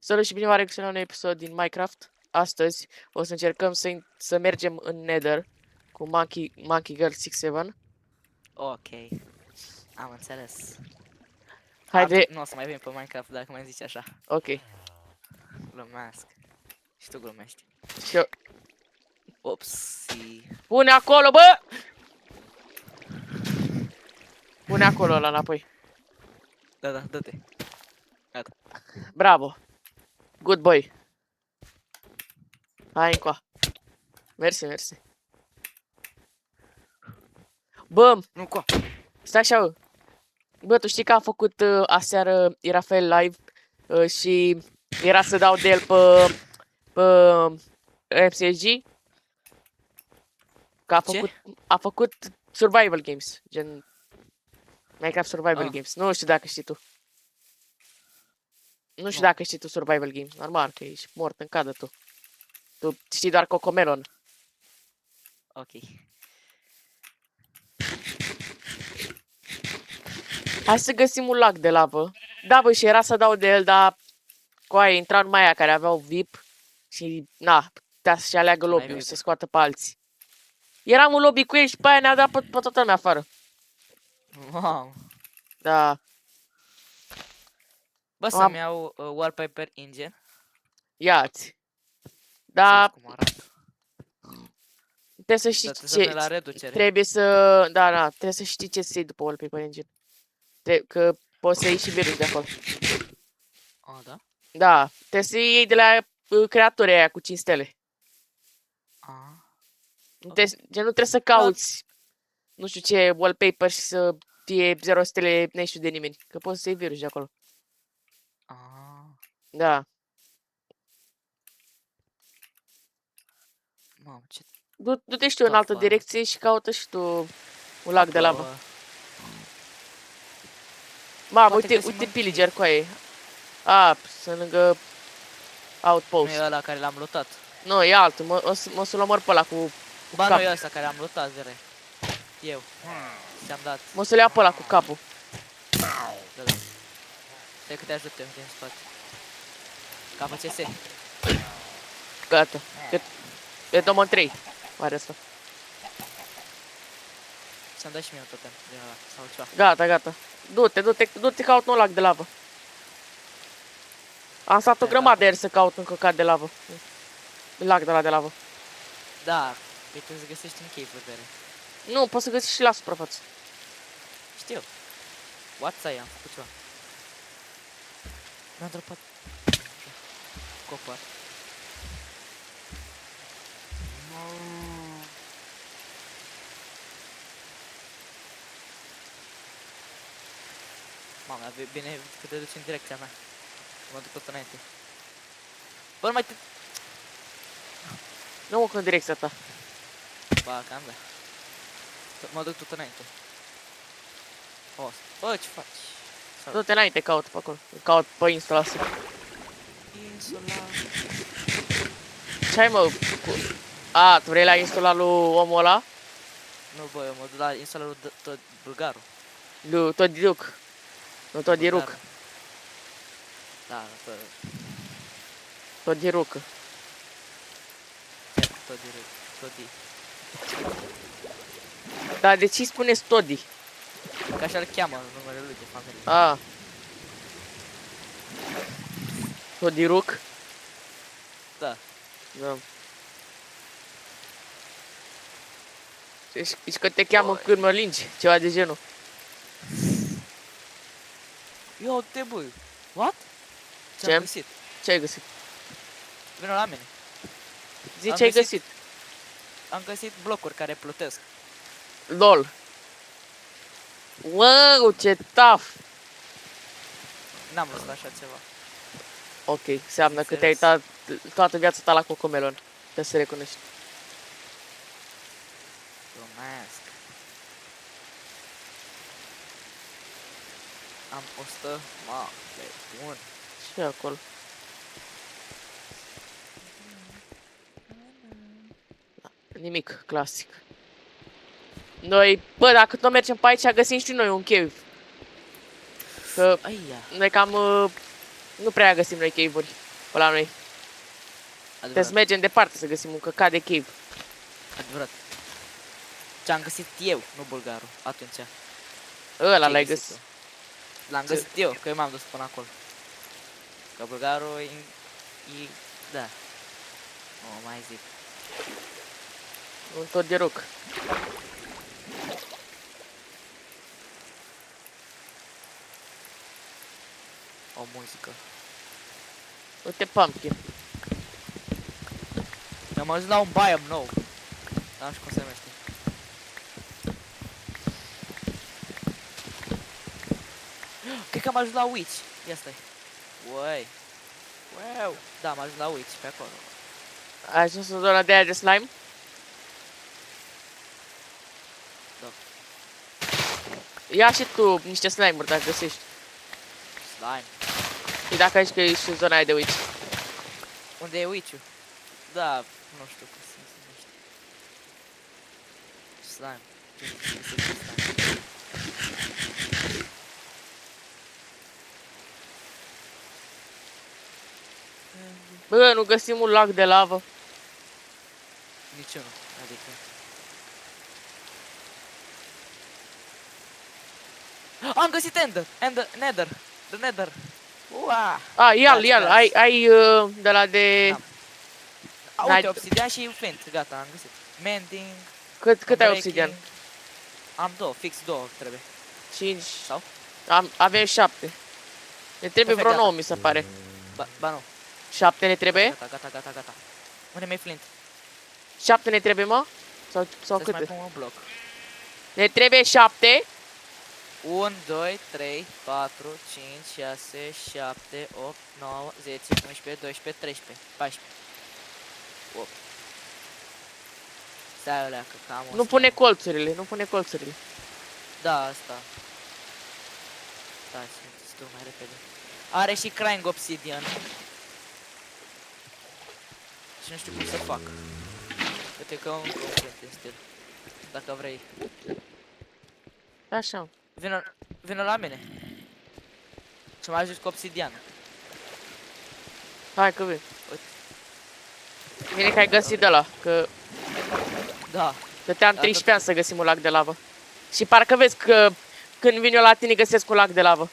Salut și bine v-am regăsit la un episod din Minecraft. Astăzi o să încercăm să mergem în Nether cu Monkey Girl 67. Ok, am înțeles. Haide, Nu o să mai vin pe Minecraft dacă mai zici așa. ok. Glumesc. Și tu glumești. Și eu... Opsi. Pune acolo, bă! Pune acolo ăla înapoi. Da, dă-te. Gata. Bravo. Good boy. Hai încoa. Mersi. Bă, Nu cu. stai așa, bă. Bă, tu știi că am făcut aseară Irafael live și era să dau de el pe MCSG? Că a făcut survival games, gen Minecraft survival games. Nu știu dacă știi tu. Nu știu dacă știi tu survival games. Normal că ești mort în cadă tu. Tu știi doar Cocomelon. Ok. Hai să găsim un lac de lavă. Da, bă, și era să dau de el, dar coaie, intra numai aia care aveau VIP și, na, putea să-și aleagă lobby-ul, să scoată pe alții. Eram în lobby cu ei și pe aia ne-a dat pe toată lumea afară. Wow. Da. Bă, să-mi iau wallpaper engine. Ia-ți. Da, Cum arată. trebuie să știi ce... La reducere. Trebuie să... Da, trebuie să știi ce să iei după wallpaper engine. Că poți să iei și virus de acolo. Oh, da? Da, trebuie să iei de la creatorii aia cu 5 stele. Nu trebuie să cauți, nu știu ce, wallpaper și să fie 0 stele, nu știu de nimeni. Că poți să iei virus de acolo. Da. Mamă, ce... Du-te și tu în altă direcție și caută și tu un lac de lavă. Mamă, uite pillager cu aia. Sunt lângă outpost. Nu e ăla care l-am lootat. Nu, e altul. Mă să-l omor pe ăla cu ba, nu e ăsta care am lootat, zere. Eu. Ți-am dat. Mă să-l ia pe ăla cu capul. Da. Stai că te ajut eu din spate. Capă CS. Gata. E Domon 3. Are asta. Ți-am dat și mie un totem din ăla, sau ceva. Gata. Du-te, caut un lac de lavă. Am stat o grămadă de ieri să caut un căcat de lavă. Lac de la de lavă. Da, păi trebuie să găsești în cave-uri, bere. Nu, poți să găsești și la suprafață. Știu. What-ți-ai, am făcut ceva. Mi-am dropat. Copăr. Mamă, bine că te duci în direcția mea. Mă duc tot înainte. Bă, nu mai te... Nu mă în direcția ta. Ba, cam da. Mă duc tot înainte. Bă, ce faci? Du-te înainte, caut pe acolo. Caut pe insula asta. Insula... Ce ai, mă? Tu vrei la insula lui omul ăla? Nu, bă, eu mă duc la insula lui Bulgaru. Lui Todiruc. Nu, Todiruc. Da, Todiruc. Todi. Da, de ce spuneți Todi? Că așa-l cheamă în numele lui de familie. Todiruc? Da. Da. Zici că te cheamă când mă lingi, ceva de genul. Ia uite, bă. What? Ce-am găsit? Ce ai găsit? Vino la mine. Zi ce ai găsit. Am găsit blocuri care plutesc. LOL. Wow, ce tough! N-am văzut așa ceva. Ok, înseamnă că te-ai uitat toată viața ta la Cocomelon. Trebuie să recunoști. Glumesc. Am 100. Mamă, bun. Și acolo. Nimic, clasic. Noi, bă, dacă tot mergem pe aici, găsim și noi un cave. Că noi cam nu prea găsim noi cave-uri. pe la noi. Trebuie să Adevărat, mergem departe să găsim un căcat de cave. adevărat. Ce-am găsit eu, nu bulgarul, atunci. Ăla Ce-ai l-ai găsit găsit. tu? L-am găsit eu, că eu m-am dus până acolo. Că bulgarul e da. Nu mai zic. Un tot de ruc. O muzică. Uite pumpkin. Eu am ajuns la un biome nou. Nu știu cum se numește. Cred că am ajuns la Witch. Ia stai. Uai. Wow. Da, am ajuns la Witch pe acolo. Ai ajuns în zona de aia de slime? Da. Ia și tu niște slime-uri dacă găsești. Slime. Și dacă aici că ești în zona aia de witch. Unde e Witch-ul? Da, nu știu cum se numește. Slime. Slime. Bă, nu găsim un lac de lavă. Niciunul. Adică. Am găsit Ender! Nether! The Nether! Ua! A, ia-l, Dați, ia-l. dați. Ai de la de... Da. Uite, obsidian și flint. Gata, am găsit. Mending. Cât ai breaking. obsidian? Am două, fix două trebuie. 5. Sau? Avem 7. Ne trebuie Perfect, vreo 9, gata. mi se pare. Ba nu. 7 ne trebuie? Gata. Unde mi-e flint? 7 ne trebuie, mă? Sau Să mai câte? pun un bloc. Ne trebuie 7. 1, 2, 3, 4, 5, 6, 7, 8, 9, 10, 11, 12, 13, 14. 8. Stai o leacă, că am o Nu pune colțurile, nu pune colțurile. Da, asta. Da, să tu mai repede. Are și crying obsidian. Și nu știu cum să fac. Uite că un flint în stil. Dacă vrei. Așa. Vină la mine. Și mai ajungi cu obsidian. Hai că vin. Uite. Bine că ai găsit de la, că Da. stăteam 13 ani să găsim un lac de lavă. Și parcă vezi că când vin eu la tine găsesc un lac de lavă.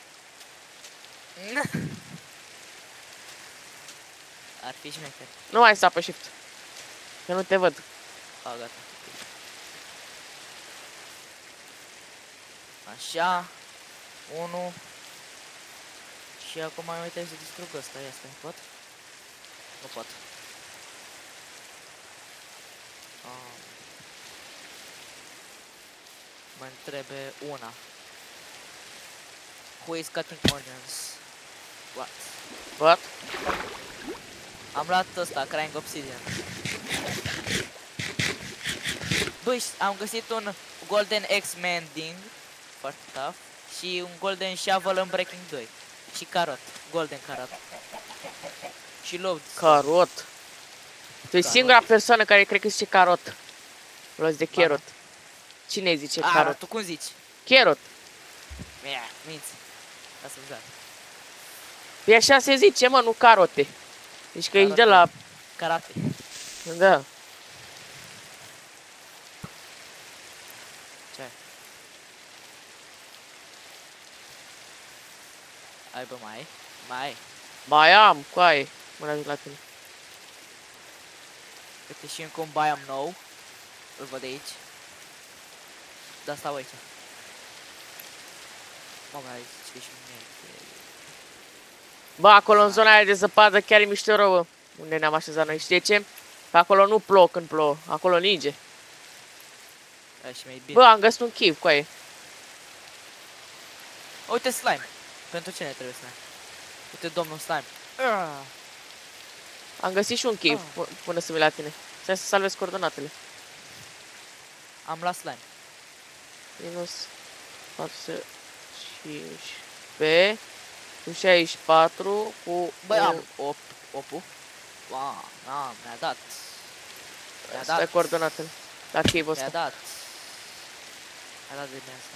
Ar fi șmecher. Nu mai să apă shift. Că nu te văd. A, gata. Așa. 1. Și acum mai uite să distrug ăsta. Ia stai, pot? Nu pot. Mă trebuie una. Who is cutting onions? What? What? Am luat ăsta, crying obsidian. Băi, am găsit un golden axe mending, foarte tough, și un golden shovel în breaking 2. Și carrot, golden carrot. Și load. Carot. Tu ești singura persoană care cred că zice carot. Los de carrot. Cine îi zice carot? Tu cum zici? Carrot. Minți. Asta să Păi așa se zice, mă, nu carote. Deci că ești de la... Karate. Da. Ce ai? Ai bă, mai? Mai. Mai am, coaie. Mă ajut la tine. Uite și încă un biome nou. Îl văd aici. Da, stau aici. Mamă, aici ce și mie. Bă, acolo în zona aia de zăpadă chiar e mișto rău, bă. Unde ne-am așezat noi. Știi de ce? Că acolo nu plouă când plouă. Acolo ninge. Da, și mai bine. Bă, am găsit un chif, coaie. Uite slime. Pentru ce ne trebuie slime? Uite domnul slime. Am găsit și un chif până să vii la tine. Stai să salvez coordonatele. Am luat slime. Minus 415 cu 64 cu... Băi, am 8 opu. Wow, mi-a dat. Mi-a Stai dat. coordonatele. La cave Mi-a ăsta. dat. Mi-a dat de bine asta.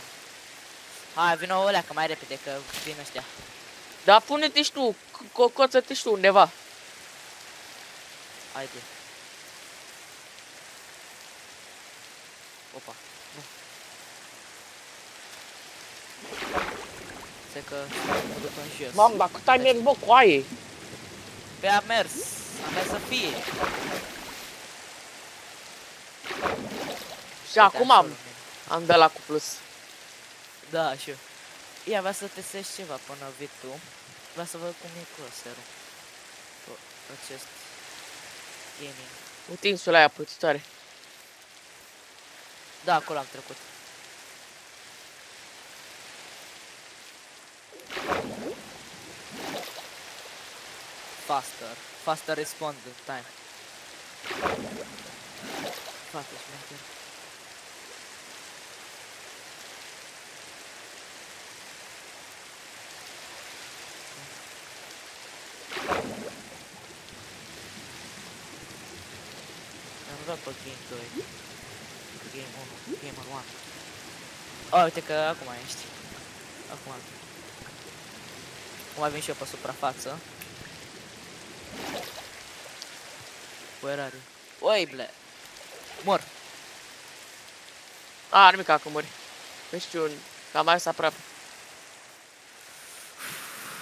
Hai, vină o leacă mai repede, că vin ăștia. Dar pune-te și tu, cocoță-te și tu undeva. Haide. Opa, nu. Stai că mă duc în jos. Mamă, dar cât ai mers, bă, cu aie? Pe a mers. Am mers să fie. Și acum am de la cu plus. Da, și eu. Ia, vreau să testez ceva până vii tu. Vreau să văd cum e crosshair-ul. Acest gaming. Utinsul aia plutitoare. Da, acolo am trecut. Faster respond time. Foarte șmecher. Am luat pe Game 2. Game 1. Gamer 1. Oh, uite că acum ești. Acum. Cum avem și eu pe suprafață. Where are you? Oi, ble. Mor. A, nimic că muri. Nu știu, cam mai aproape.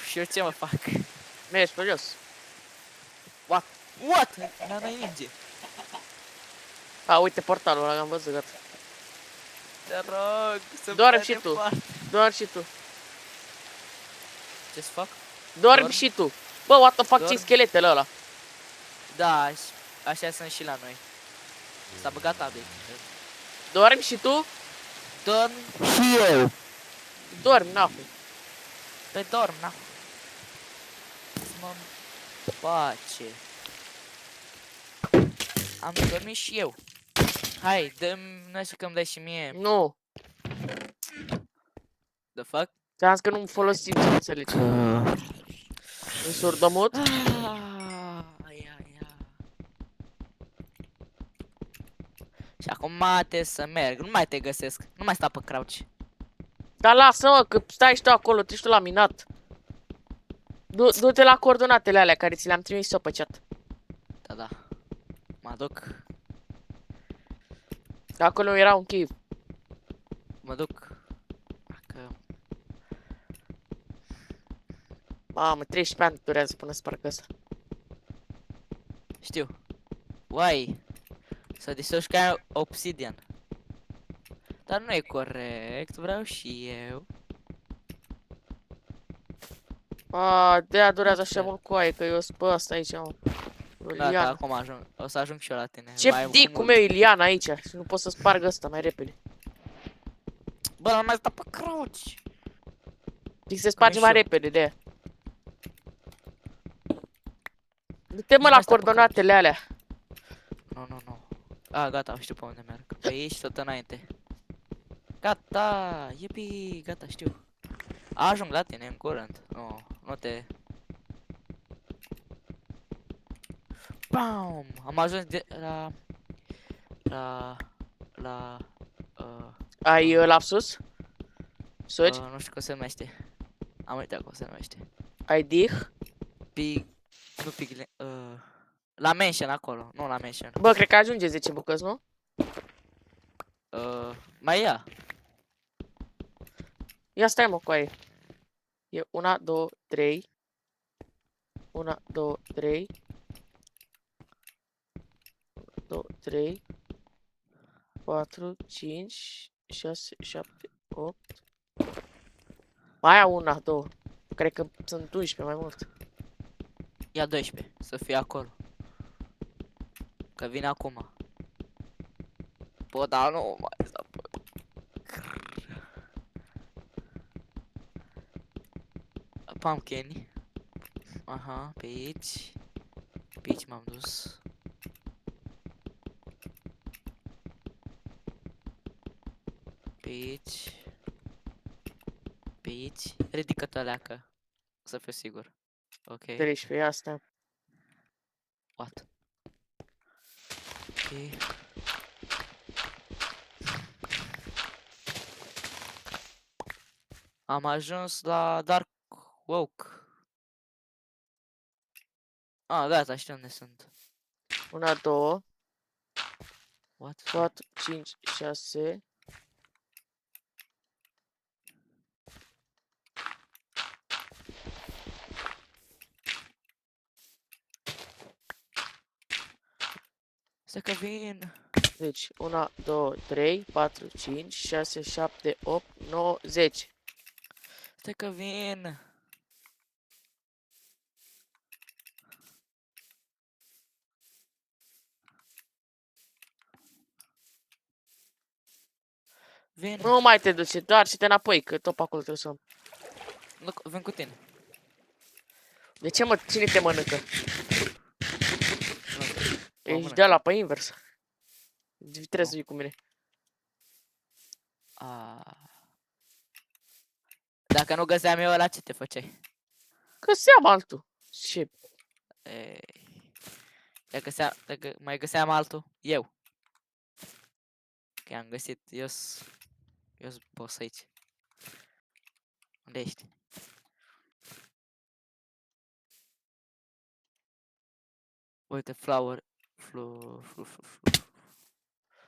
Și eu ce mă fac? Mergi pe jos. What? What? N-am ninge. A, uite portalul ăla, am văzut, gata. Te rog, să Doarmi și tu. Doarmi și tu. Ce-ți fac? Dormi și tu. Bă, what the fuck, ce scheletele ăla? Da, așa sunt și la noi. S-a băgat update. Dormi și tu? Dorm și eu. Dormi, n-afu. Pe dorm, na. Mă face. Am dormit și eu. Hai, dă-mi, nu știu că îmi dai și mie. Nu. The fuck? Ți-am zis că nu-mi folosim, să înțelegi. În surdomut? Și acum trebuie să merg, nu mai te găsesc, nu mai sta pe crouch. Dar lasă-mă, că stai și tu acolo, treci tu la minat. Du-te la coordonatele alea care ți le-am trimis eu pe chat. Da, da. Mă duc. Acolo era un cave. Mă duc. Dacă... Mamă, 13 ani durează până sparg ăsta. Știu. Uai. Să distrugi ca obsidian. Dar nu e corect, vreau și eu. A, de-aia durează așa mult cu aia, că eu sunt pe ăsta aici, mă. Gata, acum ajung. O să ajung și eu la tine. Ce dicul meu Ilian aici și nu pot să sparg ăsta mai repede. Bă, nu mai sta pe crouch. Zic să sparge mai repede de-aia. Du-te mă la coordonatele alea. Nu, nu, nu. A, gata, știu pe unde merg. Pe aici tot înainte. Gata, iepi, gata, știu. Ajung la tine în curând. Nu, nu te... Bam! Am ajuns de la... Ai lapsus? Sugi? nu știu cum se numește. Am uitat cum se numește. Ai dih? Pig... Nu pig... la mention acolo, nu la mention. Bă, cred că ajunge 10 bucăți, nu? Mai ia. Ia stai mă cu aia. E 1, 2, 3. 1, 2, 3. 2, 3. 4, 5, 6, 7, 8. Mai au 1, 2. Cred că sunt 11 mai mult. Ia 12, să fie acolo. Că vine acum. Bă, dar nu mai stau pe... Pumpkin. Aha, pe aici. Pe aici m-am dus. Pe aici. Pe aici. Ridică-te leacă. Să fiu sigur. Ok. 13, asta. What? Ok. Am ajuns la Dark Oak. Ah, gata, știu unde sunt. 1, 2, What? 4, 5, 6. Stai că vin. Deci 1, 2, 3, 4, 5, 6, 7, 8, 9, 10. Stai că vin. Vin. Nu mai te duce, doar și te înapoi, că tot pe acolo trebuie să... Nu, vin cu tine. De ce, mă? Cine te mănâncă? Mă Ești mănânc. de la pe invers. Trebuie să vii cu mine. Dacă nu găseam eu ăla, ce te făceai? Găseam altul. Ce? Ei. Dacă mai găseam altul, eu. Că am găsit, eu-s boss aici. Unde ești? Uite,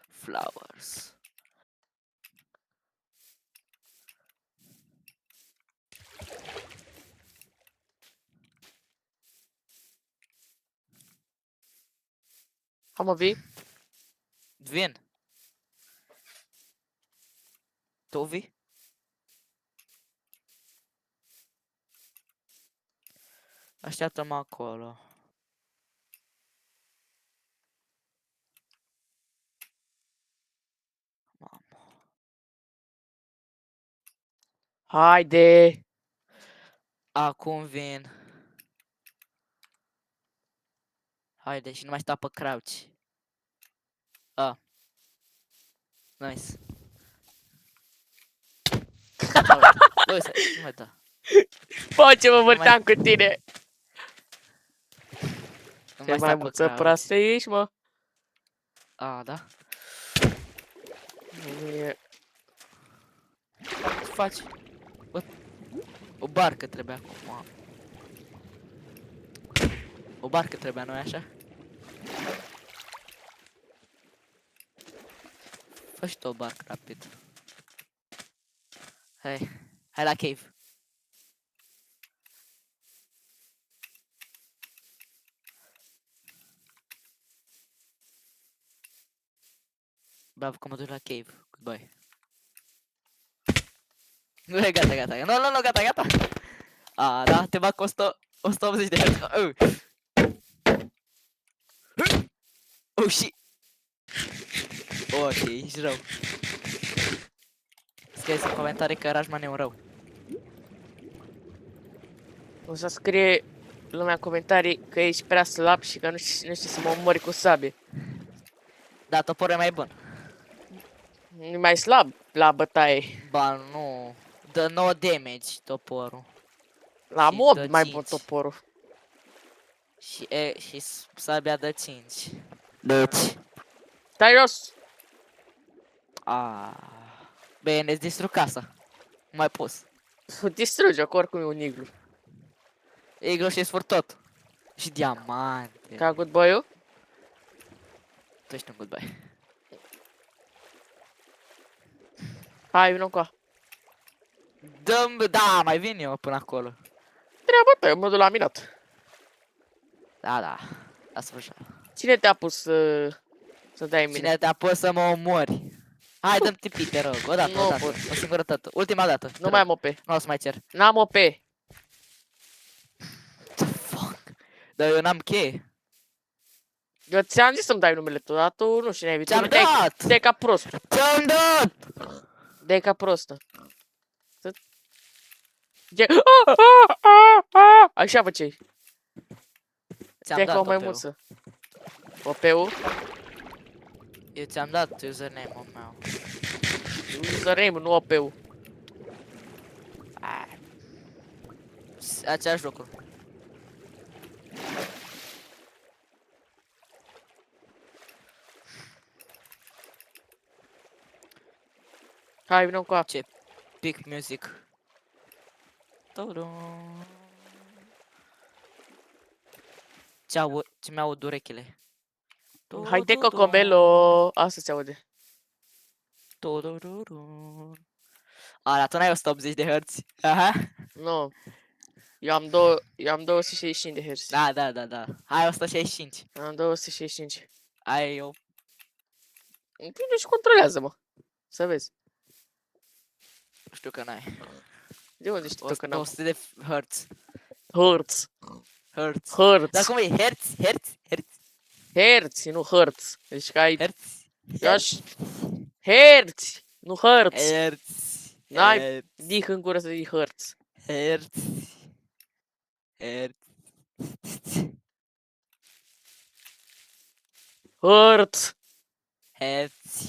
flowers. Hai mă, vii? Vin. Tu vii? Așteaptă-mă acolo. Mamă. Haide! Acum vin. Haide, și nu mai sta pe crouch. Nice. Băi, nu mai da. Bă, ce mă mai- vârteam cu tine! Nu Ce mai sta mai pe mulță crouch. proastă ești, mă? Da? E- Ce faci? Bă, o barcă trebuie acum. O barcă trebuia, nu-i așa? Fă și tu o barcă rapid. Hai la cave. Bravo că mă duc la cave. Goodbye. Nu e gata. Nu, gata. Da, te bag cu 180 de herți. Oh, shit. Ok, ești rău. Scrieți în comentarii că Rajman e un rău. O să scrie lumea în comentarii că ești prea slab și că nu știi să mă omori cu sabie. Da, toporul e mai bun. E mai slab la bătaie. Ba, nu. Dă 9 damage toporul. La Și mob dă mai 5. bun toporul. Și sabia dă 5. Deci. Stai jos! Bine, îți distrug casa. Nu mai pus. Distruge, că oricum e un iglu. Iglu și sfurt tot. Și diamante. Ca good boy-ul? Tu ești un good boy. Hai, vină cu Da, mai vin eu până acolo. treaba ta, eu mă duc la minat. Da. Lasă așa. Cine te-a pus să dai în mine? Cine te-a pus să mă omori? Hai, dăm tipi, te rog. O dată. Nu O pot. singură dată. Ultima dată. te Nu rog. mai am OP. Nu o să mai cer. N-am OP. The fuck? Dar eu n-am cheie. Eu ți-am zis să-mi dai numele tu, dar tu nu știi, n-ai Ți-am te-ai dat! te ca prost. Ți-am dat! De ca prostă. Așa făceai. Ți-am Te ca dat o maimuță. OP-ul? Eu ți-am dat username-ul meu. Username, nu OP-ul. Aceeași lucru. Hai, vină cu Ce pic music. Tudum. Ce mi-aud urechile. Haide cocomelo. Asta se aude. A, tu n-ai 180 de Hz. Aha. Nu. Eu am 265 de herți. Da. Hai 165. Am 265. Ai eu. Bine și controlează-mă. Să vezi. Știu că n-ai. De unde știi tu că n-am? 200 de Hz. Hertz. Hertz. Hertz. Dar cum e? Hertz? Hertz, nu hertz. Deci că ai... Hertz? Eu aș... Hertz, nu hertz. Hertz. N-ai dih în gură să zici hertz. Hertz. Hertz. Hertz.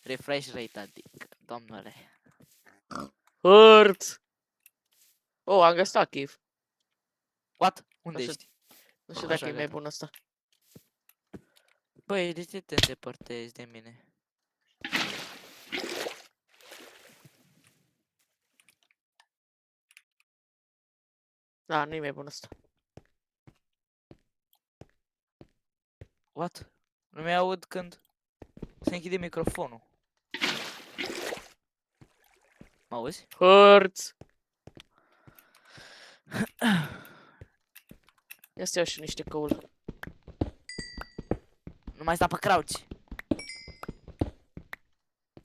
Refresh rate, adică, domnule. Hertz. Oh, am găsit archiv. What? Unde Așa. ești? Nu știu Așa, dacă e mai gata. bun asta. Băi, de ce te îndepărtezi de mine? Da, nu e mai bun asta. What? Nu mi-aud când se închide microfonul. Mă auzi? Hertz. Ia să iau și niște căul. Nu mai sta pe crouch.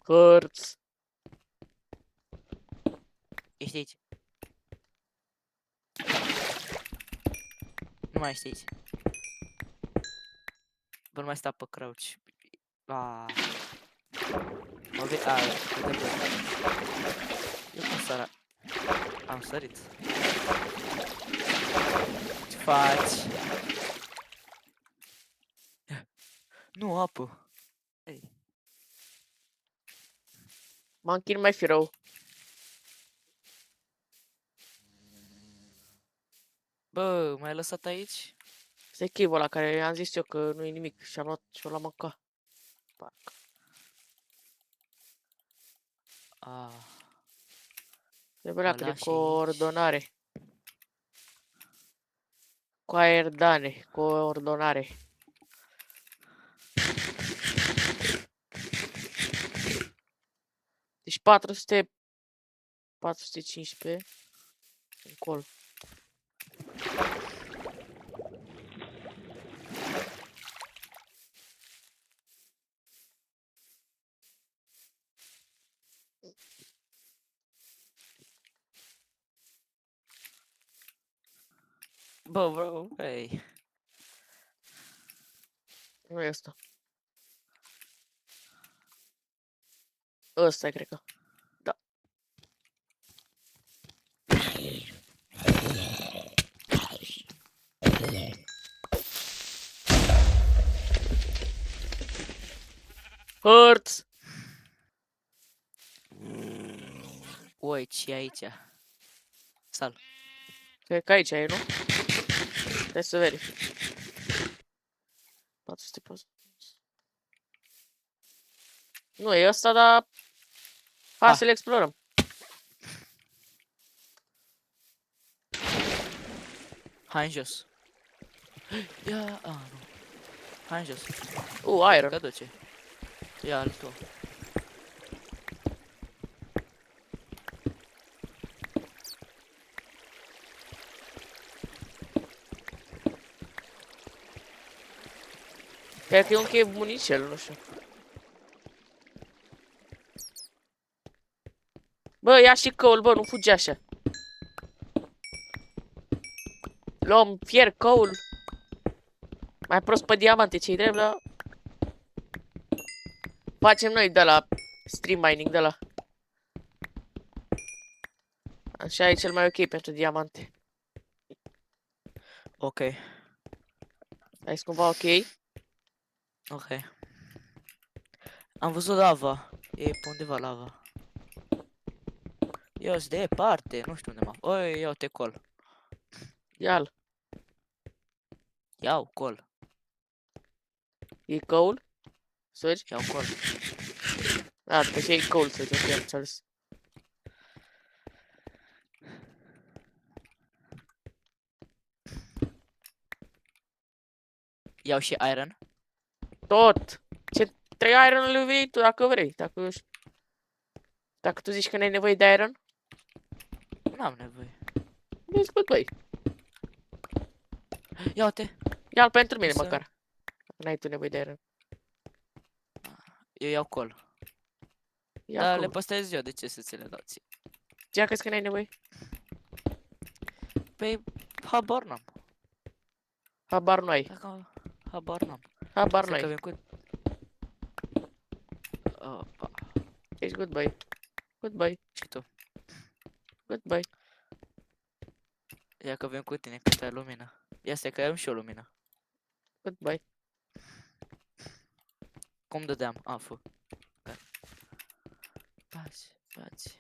Hertz. Ești aici. Nu mai ești aici. Bă, nu mai sta pe crouch. Mă vei... uite. Eu cum săra... Am sărit. Ce faci? Nu, apă. Ei. Manchin mai fi rău. Bă, m-ai lăsat aici? Asta e chivul ăla care i-am zis eu că nu e nimic și am luat și-o la mânca. Parcă. Trebuie Mă leacă de lași coordonare. Coordonare. Deci 415 încolo. Bă, bro, ei. Nu e ăsta. Ăsta e, cred că. Da. Hertz. Ui, ce e aici? Sal. Cred că aici e, nu? Trebuie să verific. 440. Nu e ăsta, dar... Hai să-l explorăm. Hai în jos. Ia, nu. Hai în jos. Iron. Că duce. Ia altul. Cred că e un chei bunicel, nu știu. Bă, ia și căul, bă, nu fugi așa. Luăm fier, căul. Mai prost pe diamante, ce-i drept, la... Facem noi de la stream mining, de la. Așa e cel mai ok pentru diamante. Ok. Ai cumva ok? Ok. Am văzut lava. E pe undeva lava. Eu sunt departe, nu știu unde mă. Oi, iau-te col. Ia-l. Iau col. E căul? Suri? Iau col. Da, după ce e căul, să zic, am înțeles. Iau și iron. Tot. Ce 3 iron le vei tu dacă vrei. Dacă tu zici că n-ai nevoie de iron, N-am nevoie. vezi, băi. Ia uite. Ia-l pentru mine Să- măcar. N-ai tu nevoie de iron. Eu iau col. Ia Dar acum. le păstrez eu, de ce să ți le dau ție? Ce crezi că n-ai nevoie? Păi, habar n-am. Habar nu ai. Dacă habar n-am. Habar nu Să că ai. vin cu... Opa. Ești good boy. Good boy. Și tu. Good boy. Ia că vin cu tine, cât ai lumină. Ia stai că am și eu lumină. Good boy. Cum dădeam? A, fă. Bați.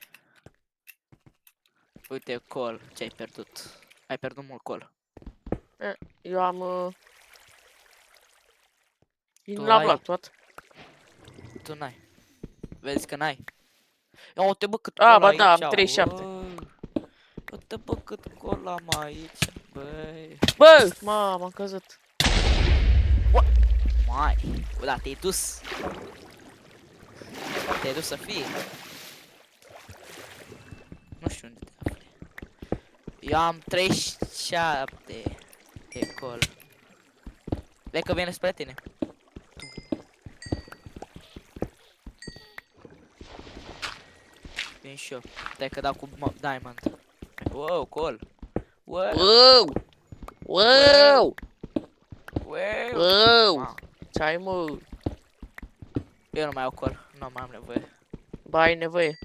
Uite, col. Ce ai pierdut? Ai pierdut mult col. Eu am... Tu Nu l-am ai? luat tot. Tu n-ai. Vezi că n-ai? Ia uite bă cât A, col ba aici. da, am 37. Bă. Uite bă cât col am aici, băi. Bă! Mamă, am căzut. Mai. Bă, da, te-ai dus. Te-ai dus să fie. Nu știu unde te afli. Eu am 37 de col. Vezi că vine spre tine. Vin și eu. Stai că dau cu diamond. Wow, col. Wow. Wow! Wow! Wow. Wow! Mamă. Ce ai, mă? Eu nu mai au col. Nu mai am nevoie. Ba, ai nevoie.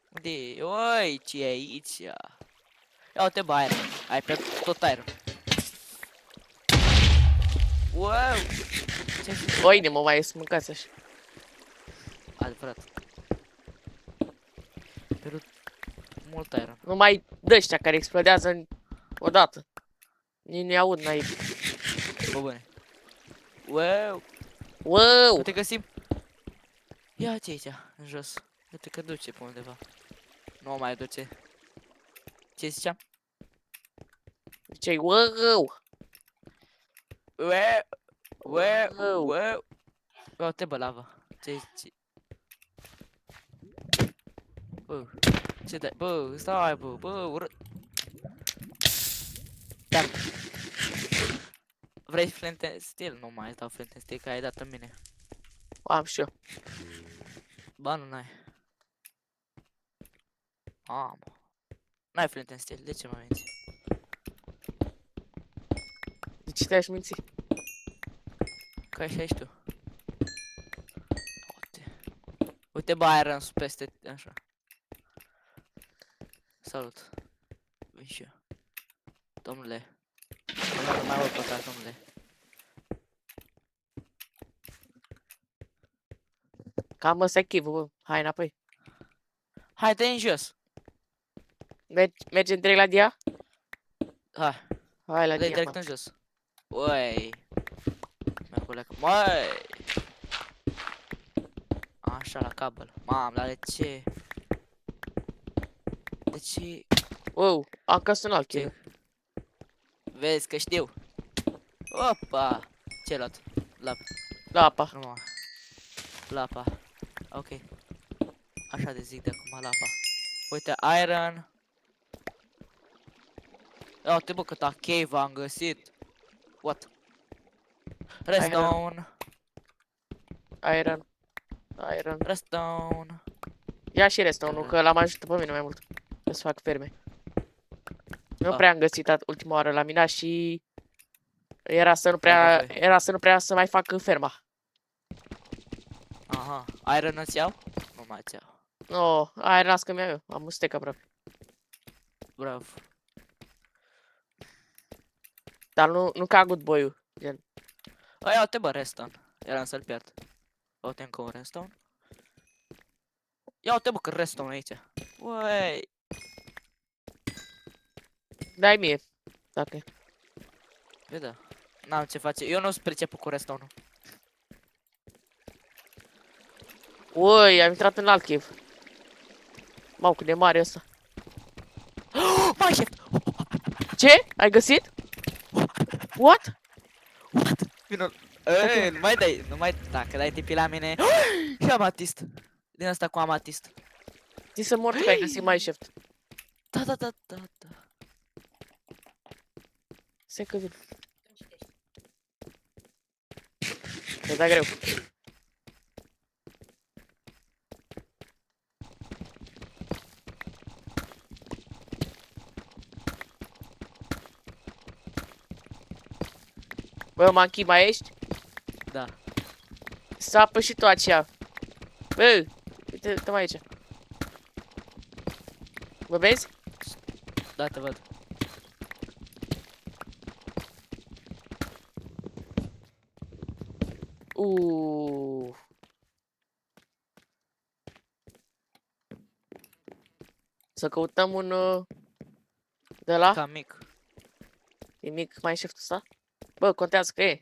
Unde? Oi, ce e aici? Ia uite, bă, iron. Ai pierdut tot iron. Wow! Ce-ai făcut? O inimă mai să mâncați așa. Adevărat. Pierdut mult iron. Numai de-ăștia care explodează odată. Nici nu-i aud, n-ai... Bă, bune. Wow! Wow! Uite găsim. Ia ce aici, în jos. Uite că duce pe undeva. Nu mai duce. Ce ziceam? Zicei, wow! Wow! Wow! Wow. Wow! Bă, uite bă, lava. Ce... Bă, ce dai? Bă, stai bă, urât. Da. Vrei flint and steel? Nu mai îți dau flint and steel, că ai dat în mine. O am și eu. Ba, nu n-ai. Am. N-ai flint and steel, de ce mă minți? De ce te-aș minți? Că așa ești tu. Uite. Uite bă, iron peste, așa. Salut. Vin și eu. Domnule. Nu mai văd păcat, domnule. Cam ăsta e chivul, bă. Hai înapoi. Hai, dă în jos. Mergem direct la dia? Hai, Hai la dă dia, direct mă. în jos. Uai. Merg cu leacă. Măi. Așa, la cabel. Mam, dar de ce? De ce? Wow, am căsut un alt Ce? chiv. Vezi că știu. Opa. Ce ai luat? Lap. La apa. Nu mă. Lapa. Ok. Așa de zic de acum lapa. Uite, iron. Ia uite bă câta cave am găsit. What? Redstone. Iron. Iron. Redstone. Ia și restul, nu că l-am ajutat pe mine mai mult. Să fac ferme. Nu Ah. prea am găsit ultima oară la mina și... Era să nu prea să mai fac ferma. Aha. Iron îți iau? Nu mai îți iau. No, aia las că mi-au eu. Am un stack aproape. Bravo. Dar nu ca good boy-ul. Gen. A, ia uite bă, redstone. Eram să-l pierd. Uite încă un redstone. Ia uite bă că redstone aici. Uai. Dai mie. Dacă. Păi da. N-am ce face. Eu nu-s priceput cu redstone-ul. Ui, am intrat în alt cave. Mau, cât de mare ăsta. Mai șef! Ce? Ai găsit? What? What? Vino... Ei, nu mai dai, nu mai... Dacă dai tipi la mine... Și amatist. Din asta cu amatist. Ți să mor tu că ai găsit mai șeft. Da, da, da, da, da. Se că vin. E da greu. Bă, Monkey, mai ești? Da. Sapă și tu aceea. Bă, uite-te mai aici. Mă vezi? Da, te văd. Să căutăm un de la. Cam mic. E mic mai șeftul ăsta? Bă, contează că e.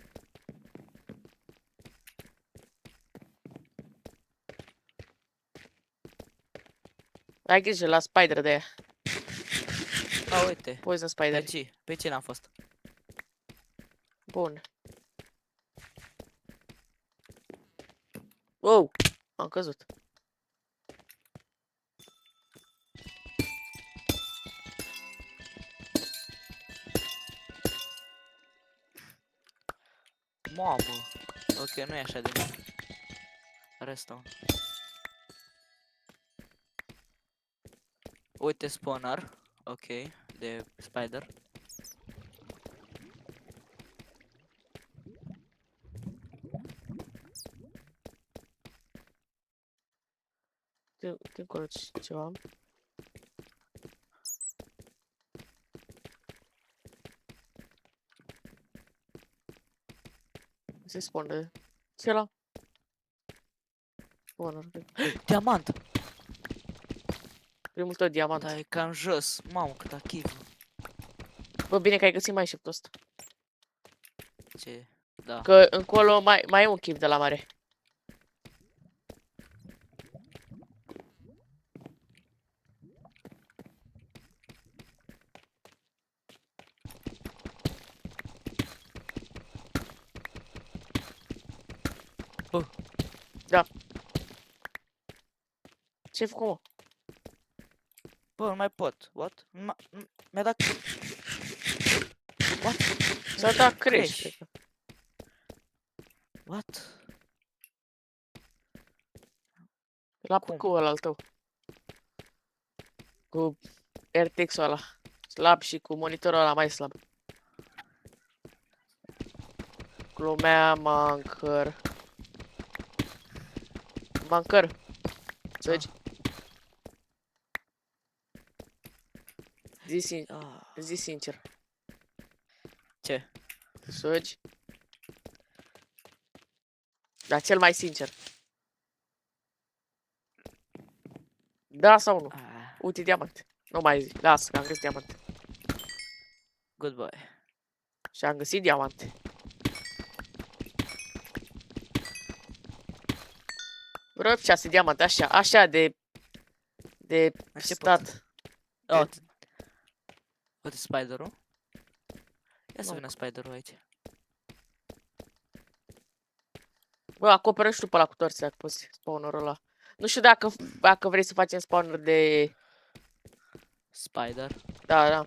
Ai grijă la spider de aia. A, uite. Poison Pe spider. ce? Pe ce n-am fost? Bun. Wow, am căzut. Mamă. Ok, nu e așa de mic. Restul. Uite spawner. Ok, de spider. Uite încolo ceva am. Se spune. Ce la? Spawner. Diamant! Primul tău diamant. Da, e cam jos. Mamă, cât achiv. Bă, bine că ai găsit mai șeptul ăsta. Ce? Da. Că încolo mai e un chip de la mare. Bă. Da. Ce-ai făcut, mă? Bă, nu mai pot. What? Mi-a dat... What? S-a dat crash, cred că. What? La Cum? cu ăla al tău. Cu RTX-ul ăla. Slab și cu monitorul ăla mai slab. Glumea, Manker. Manker. Săgi. Zi sincer. Ce? Săgi. Dar cel mai sincer. Da sau nu? Uite diamant. Nu mai zi. Lasă că am găsit diamant. Good boy. Și am găsit diamante. Vreo 6 diamante, așa de stat. Oh, uite spiderul. Ia să Nu. vină spiderul aici. Bă, acoperă și tu pe ăla cu torțe dacă poți spawnerul ăla. Nu știu dacă vrei să facem spawner de... Spider. Da, da.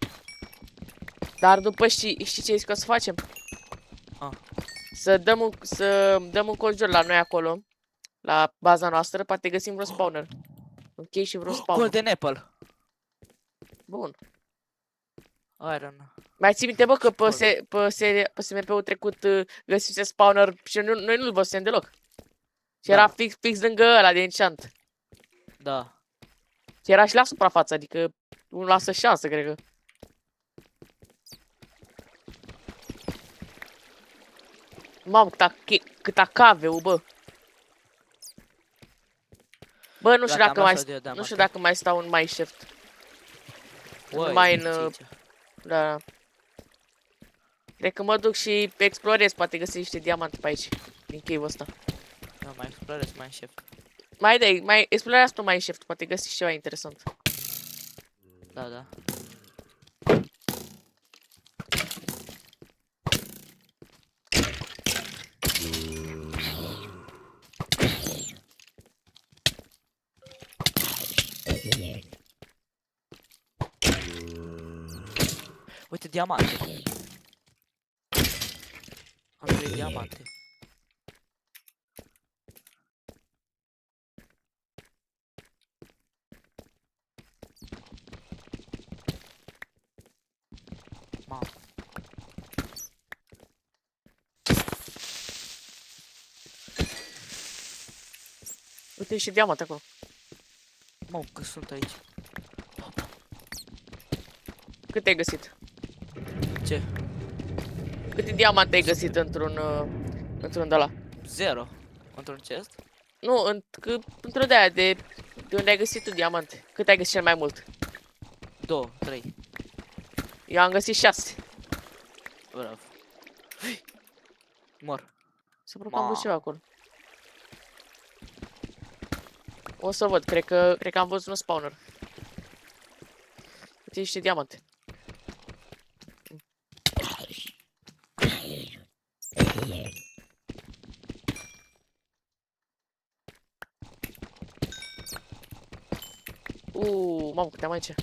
Dar după știi ce zic că o să facem? Ah. Să dăm un conjur la noi acolo. La baza noastră, poate găsim vreo spawner. Ok, și vreo spawner. Golden apple. Bun. Iron. Mai ții minte, bă, că Ce pe SMP-ul trecut găsise spawner și noi nu-l văzusem deloc. Și Da. era fix lângă ăla de enchant. Da. Și era și la suprafață, adică 1% șansă, cred că. Mamă, câta caveu, bă. Bă, nu știu dacă mai stau în mai shift. Numai în... Da. Cred că mă duc și explorez, poate găsi niște diamante pe aici, din cave-ul ăsta. Da, mai explorez mai șef. Mai explorează tu mai shift, poate găsi ceva interesant. Da, da. Uite, diamante. Am 3 diamante. Mamă. Uite și diamant acolo. Mamă, că sunt aici. Cât ai găsit? Ce? Câte diamante ai găsit într-un de ăla? 0. Într-un chest? Nu, într-o de aia de unde ai găsit tu diamante. Cât ai găsit cel mai mult? 2, 3. Eu am găsit 6. Bravo. Mor. Să pare că am văzut Ma. ceva acolo. O să văd, cred că am văzut un spawner. Uite niște diamante. Mamă, câte am aici.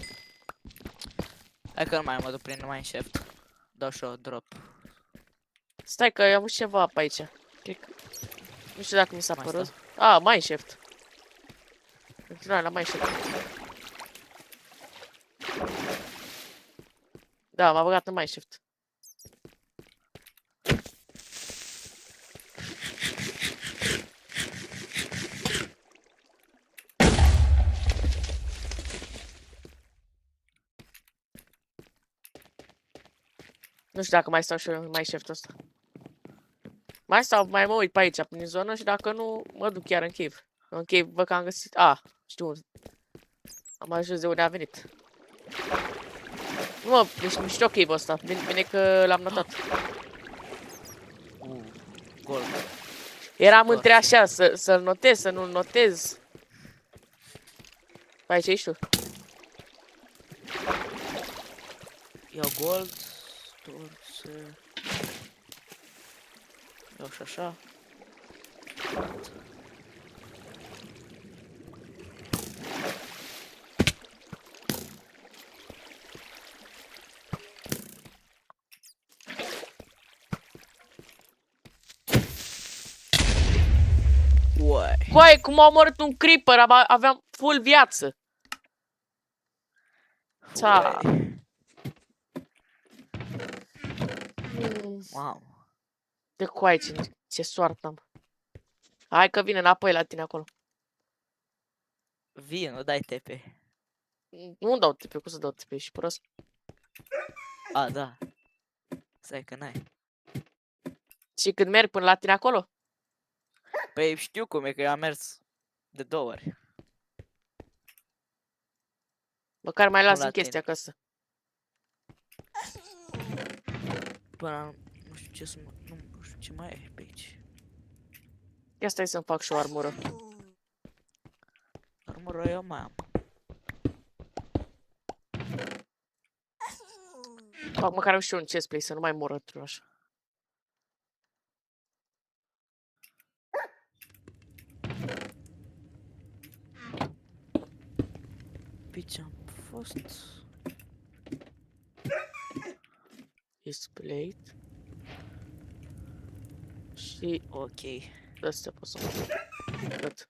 Hai că nu mai mă duc prin mineshaft. Dau și o drop. Stai că am văzut ceva pe aici. Cred că... Nu știu dacă mi s-a Mai părut. sta. Mineshaft. Continuare la mineshaft. Da, m-a băgat în mineshaft. Nu știu dacă mai stau și eu în mineshaft-ul ăsta. Mai stau, mai mă uit pe aici, prin zonă și dacă nu, mă duc chiar în cave. În cave văd că am găsit... știu. Am ajuns de unde a venit. Nu mă, deci mișto cave-ul ăsta. Bine că l-am notat. Gold. Eram între așa, să-l notez, să nu-l notez. Pe aici ești tu. Iau gold. Torțe. Iau și așa. Uai. Coai, cum a omorât un creeper, aveam full viață. Ța. Wow. De coai, ce soartă am. Hai că vine înapoi la tine acolo. Vin, nu dai TP. Nu dau TP, cum să dau TP, ești prost. A, da. Stai că n-ai. Și când merg până la tine acolo? Păi știu cum e, că eu am mers de 2 ori. Măcar mai las Până la în chestia tine. acasă. Până nu știu ce să nu știu ce mai e pe aici. Ia stai să-mi fac și o armură. Armură eu mai am. Fac măcar și eu un chestplate să nu mai mor într-un așa. Pe ce am fost? Chestplate. Și Ok. ăstea pot să mă cât.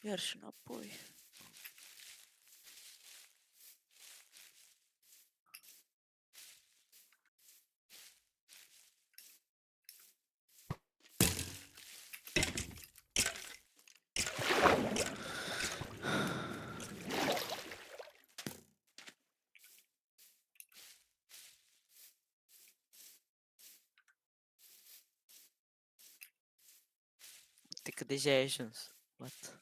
Iar și înapoi. că deja ai ajuns. What?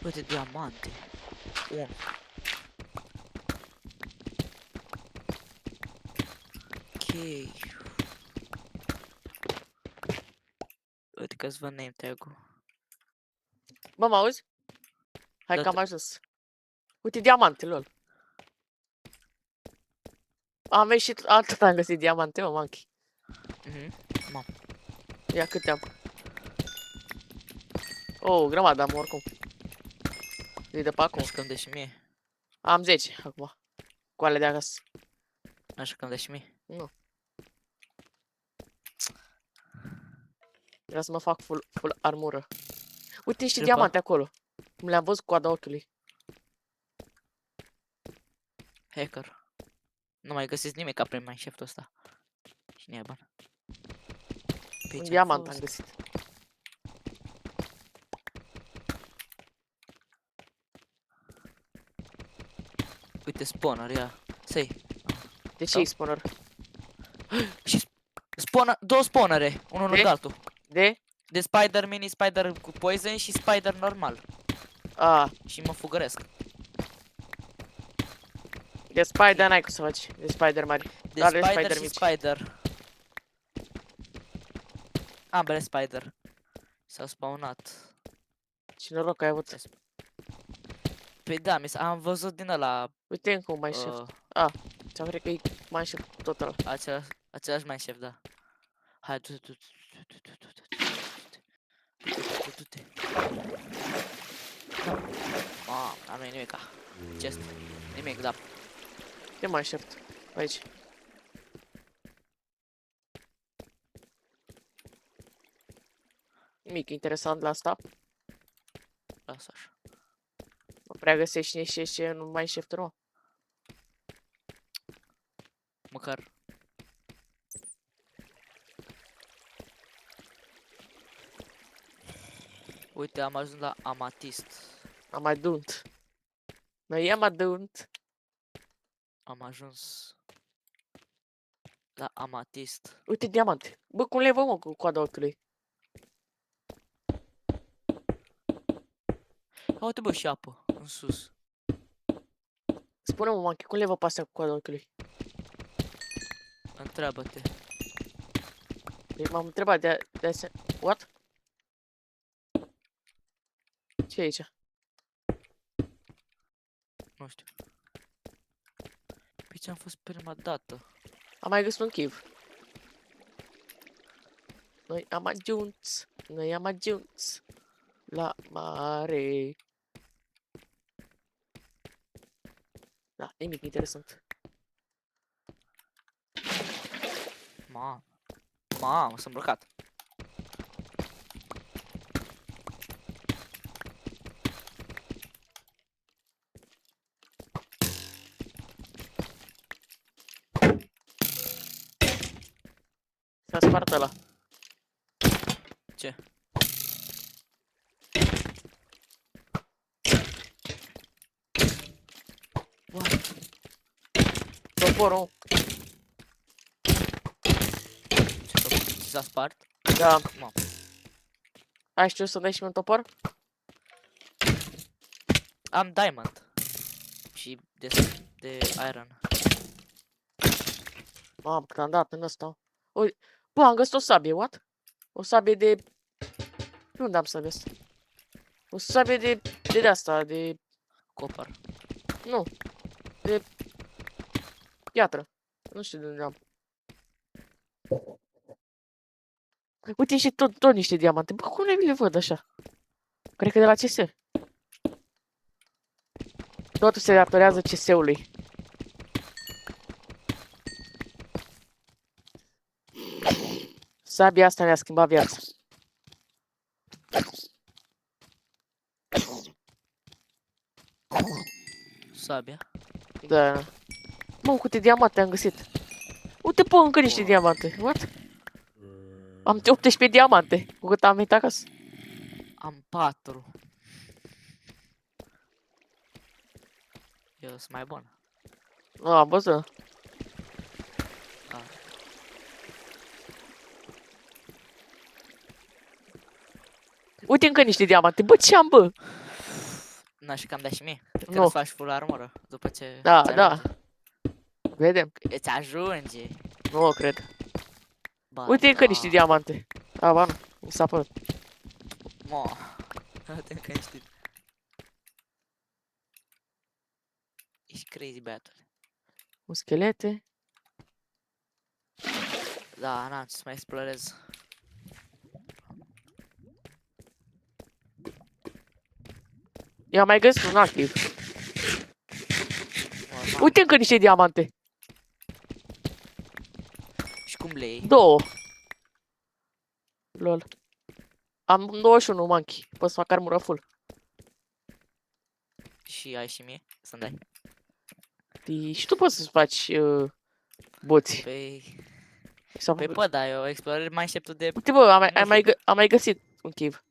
Uite, diamante. 1. Ok. Uite că-ți văd name tag-ul. Bă, mă auzi? Hai Da, că am da. ajuns. Uite diamante, lol. Am ieșit, atât am găsit diamante, mă, monkey. Mam. Ia câte am. Oh, grămadă am oricum. Zi de pe acum. Așa că îmi dai și mie. Am 10 acum. Cu alea de acasă. Așa că îmi dai și mie. Nu. Vreau să mă fac full armură. Uite niște Clipa. diamante acolo. Cum le-am văzut cu coada ochiului. Hacker. Nu mai găsiți nimic ca prin Minecraft-ul ăsta. Și nu e bani. Pe Un aici diamant am fost. găsit. Uite, spawner, ia. Să-i. De ce Da? e spawner? Și două spawnere, unul De? lângă altul. De? De spider, mini spider cu poison și spider normal. A, Și mă fugăresc. de spider n-ai cum să faci. De spider mari. De Doar de spider spider și mici. spider. Ambele spider. S-au spawnat. Ce noroc ai avut. Păi da, am văzut din ăla Uite încă un mineshaft. Ți-am cred că e mineshaft tot ăla. același Minecraft, da. Hai, du-te. Du-te. Mamă, n-am nimica. Ce este? Nimic, da. Ce mineshaft? Aici. Nimic interesant la asta. Lasă așa. Nu prea găsești nici în un mineshaft nou. Măcar. Uite, am ajuns la amatist. Am adunt. Noi am adunt. Am ajuns la amatist. Uite diamante. Bă, cum le văd, mă, cu coada ochiului? Uite, bă, și apă, în sus. Spune-mă, Monkey, cum le văd pe astea cu coada ochiului? Întreabă-te. Deci m-am întrebat de astea. What? Ce e aici? Nu știu. Pe ce am fost prima dată? Am mai găsit un chiv. Noi am ajuns la mare. Da, nimic interesant. Mamă, sunt blocat. S-a spart ăla. Ce? toporul. Ce s-a spart? Da. Mă. Ai știut să dai și un topor? Am diamond. Și de iron. Mamă, cât am dat în ăsta. Ui, bă, am găsit o sabie, what? O sabie de... De unde am sabie asta? O sabie de asta, de... Copper. Nu. De... Piatră. Nu știu de unde am. Uite și tot niște diamante. Bă, cum le văd așa? Cred că de la CS. Totul se datorează CS-ului. Sabia asta mi-a schimbat viața. Sabia. Da. Mă, câte diamante am găsit. Uite, pă, încă niște diamante. What? Am 18 diamante. Cu cât am venit acasă. Am 4. Eu sunt mai bun. Am văzut. Ah. Uite încă niște diamante. Bă, ce am, bă? Na, și cam da și mie. Cred că Nu. îți faci full armură după ce Da, ți da. ajunge. Vedem. Îți ajunge. Nu o cred. Ba, Uite încă da. niște diamante. A, ba, nu. Mi s-a părut. Mo. Uite încă niște. Ești crazy, băiatule. Un schelete. Da, n-am ce să mai explorez. Eu am mai găsit un activ. Normal. Uite încă niște diamante. Și cum le iei? Două. Lol. Am 21 monkey. Pot să fac armură full. Și ai și mie? Să-mi dai. Și tu poți să-ți faci boți. Păi... Sau... Păi bă, da, eu explorez mai așteptul de... Uite, bă, am Nu mai, știu. am mai găsit un cave.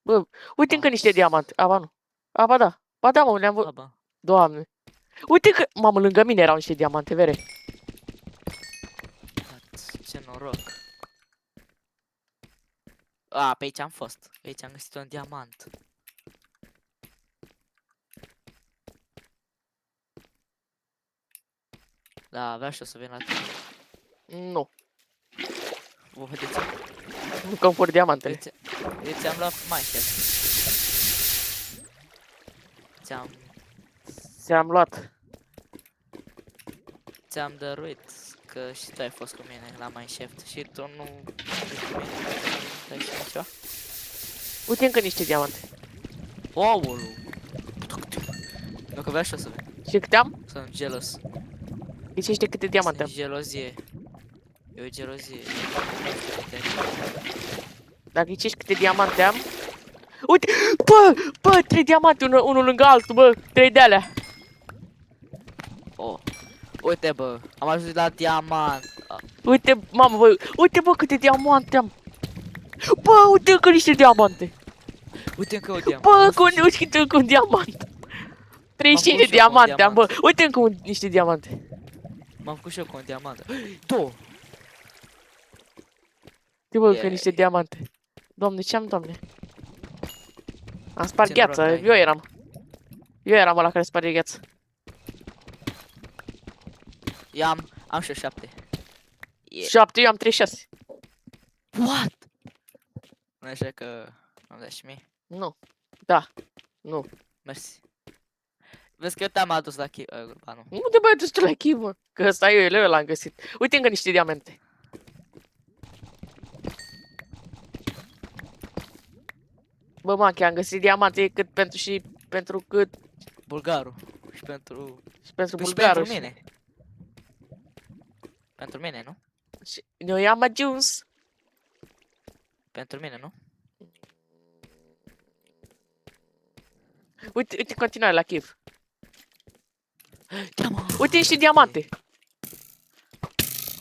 Bă, uite încă niște diamante. A, ba nu. A, ba da. Ba da, mă, le-am văzut. Baba. Doamne. Uite că... Mamă, lângă mine erau niște diamante, vere. Ce noroc. A, pe aici am fost. Pe aici am găsit un diamant. Da, vreau și eu să vin la tine. Nu. Oh, de ce? Nu că fur diamantele. Eu ți-am luat Minecraft. Ți-am luat. Ți-am dăruit că și tu ai fost cu mine la Minecraft și tu nu ești cu mine. Dai și mie ceva? Uite încă niște diamante. Oulu! Eu că vreau și eu să vin. Și câte am? Sunt gelos. Ghicește câte diamante am. Sunt gelozie. Eu gelozie. Dacă ghicești câte diamante am... Uite! Bă, 3 diamante, unul lângă altul, bă! 3 de alea. Oh. Uite bă, am ajuns la diamant. Uite, mamă, bă, uite, bă, câte diamante am. Bă, uite încă niște diamante. Uite încă un diamant. Bă, uite încă un diamant. 35 de făcut și eu cu un diamante am, bă. diamant. Uite încă niște diamante. M-am făcut și eu cu un diamant. Două. Uite, bă, încă Yeah. niște diamante. Doamne, ce am, doamne? Am spart Ce gheața, noroc ai. eu eram. Eu eram ăla care sparge gheața. Eu am și eu 7. Yeah. 7, eu am 36. What? Nu așa că am dat și mie. Nu. Da. Nu. Mersi. Vezi că eu te-am adus la ba nu. Nu te mai dus tu la chip, mă. Că ăsta eu l-am găsit. Uite încă niște diamante. Bă, Machi, am găsit diamante cât pentru și pentru cât Bulgarul. Și pentru... și pentru Păi și bulgarul. pentru mine. Pentru mine, nu? Și noi am ajuns. Pentru mine, nu? Uite, continuare la chip. Diamant! Uite niște diamante.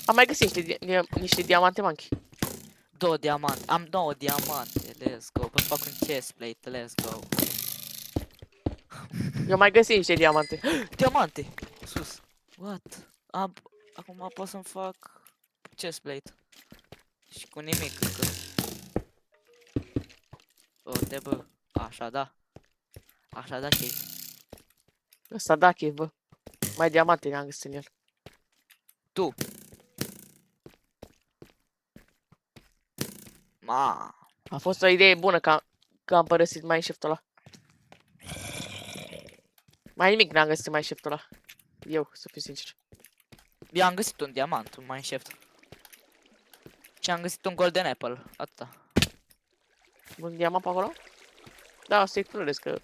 Am mai găsit niște diamante, Machi. 2 diamante. Am 2 diamante. Let's go. Pot fac un chestplate. Let's go. Eu mai găsit niște diamante. Diamante! Sus. What? Acum pot să-mi fac chestplate. Și cu nimic, că... Uite, bă. Așa, da. Așa, da, cave. Ăsta da, cave, bă. Mai diamante ne-am găsit în el. Tu. Ma. A fost o idee bună că am părăsit mineshaft-ul ăla. Mai nimic n-am găsit în mineshaft-ul ăla. Eu, să fiu sincer. Eu am găsit un diamant, un mineshaft. Și am găsit un golden apple, atâta. Un diamant pe acolo? Da, o să explorez, că...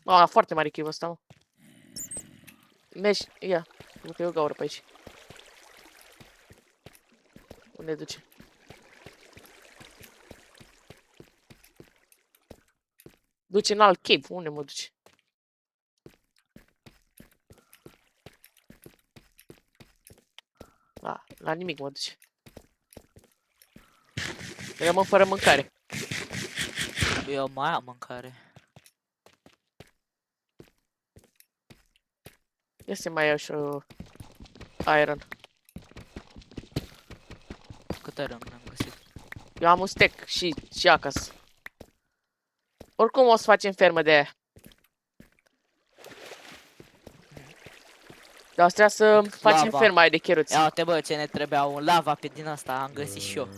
Mă, foarte mare cave ăsta, mă. Mergi, ia. Nu că e o gaură pe aici. Unde duce? Duce în alt cave. Unde mă duce? La nimic mă duce. Rămân fără mâncare. Eu mai am mâncare. Ia să mai iau și iron. Cât iron am găsit? Eu am un stack și acasă. Oricum o să facem fermă de aia. Dar trebuie să facem Lava. ferma aia de cheruți. Ia uite, bă, ce ne trebuia, un lava pe din asta, am găsit și eu.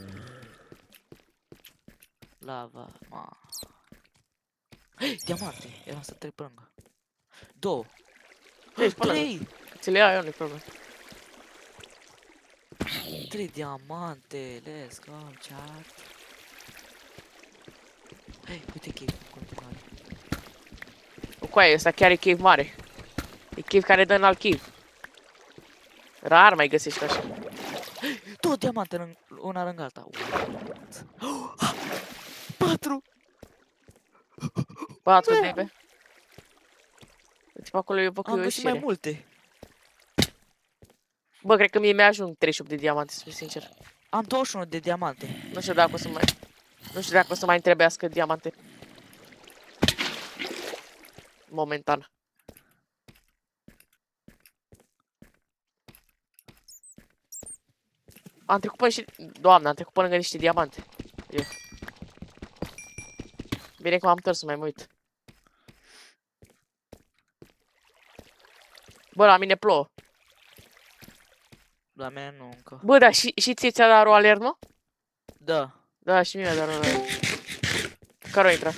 Lava, ma. Diamante, era să trec pe lângă. 2. Deci, până 3! ți le iau eu, nu-i problemă. 3 diamante, let's go, chat. Hei, uite cave în continuare. O coaie, ăsta chiar e cave mare. E cave care dă în alt cave. Rar mai găsești așa. 2 diamante una lângă alta. 4! 4 de pe. Deci pe acolo eu văd că Am e o găsit mai ieșire. multe. Bă, cred că mie mi-ajung 38 de diamante, să fiu sincer. Am 21 de diamante. Nu știu dacă o să mai... Nu știu dacă o să mai trebuiască diamante. Momentan. Am trecut până și... Doamne, am trecut până lângă niște diamante. Eu. Bine că m-am întors să mai mă uit. Bă, la mine plouă. La mine nu încă. Bă, da, și ție ți-a dat alert, mă? Da. Da, și mie mi-a dat alert. Care o intra?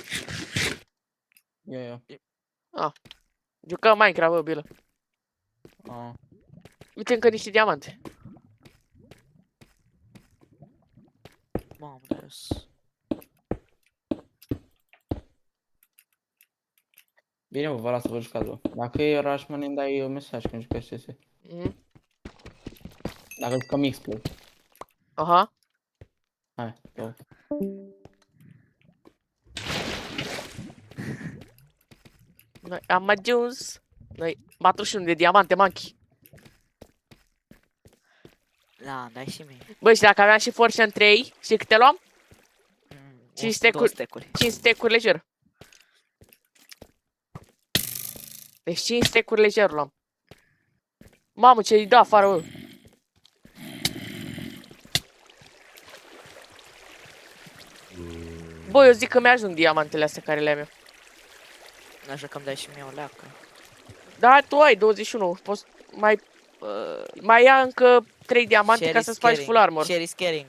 Eu. Jucăm Minecraft, bă, bilă. Uite încă niște diamante. Mamă, des. Bine, vă las să vă jucați, bă. Dacă e oraș, mă ne dai un mesaj când jucați CS. Mhm. Dacă jucăm X-Play. Aha. Hai, eu. Noi am ajuns. Noi 41 de diamante, monkey. Da, dai și mie. Bă, și dacă aveam și Fortune 3, știi câte luam? 5 2 stack-uri. stack-uri. 5 stack-uri lejer. Deci 5 stack-uri lejer luam. Mamă, ce-i da afară, bă. Bă, eu zic că mi-ajung diamantele astea care le-am eu. Așa că îmi dai și mie o leacă. Da, tu ai 21. Poți mai ia încă 3 diamante Share ca is să-ți faci caring. full armor. Share is caring.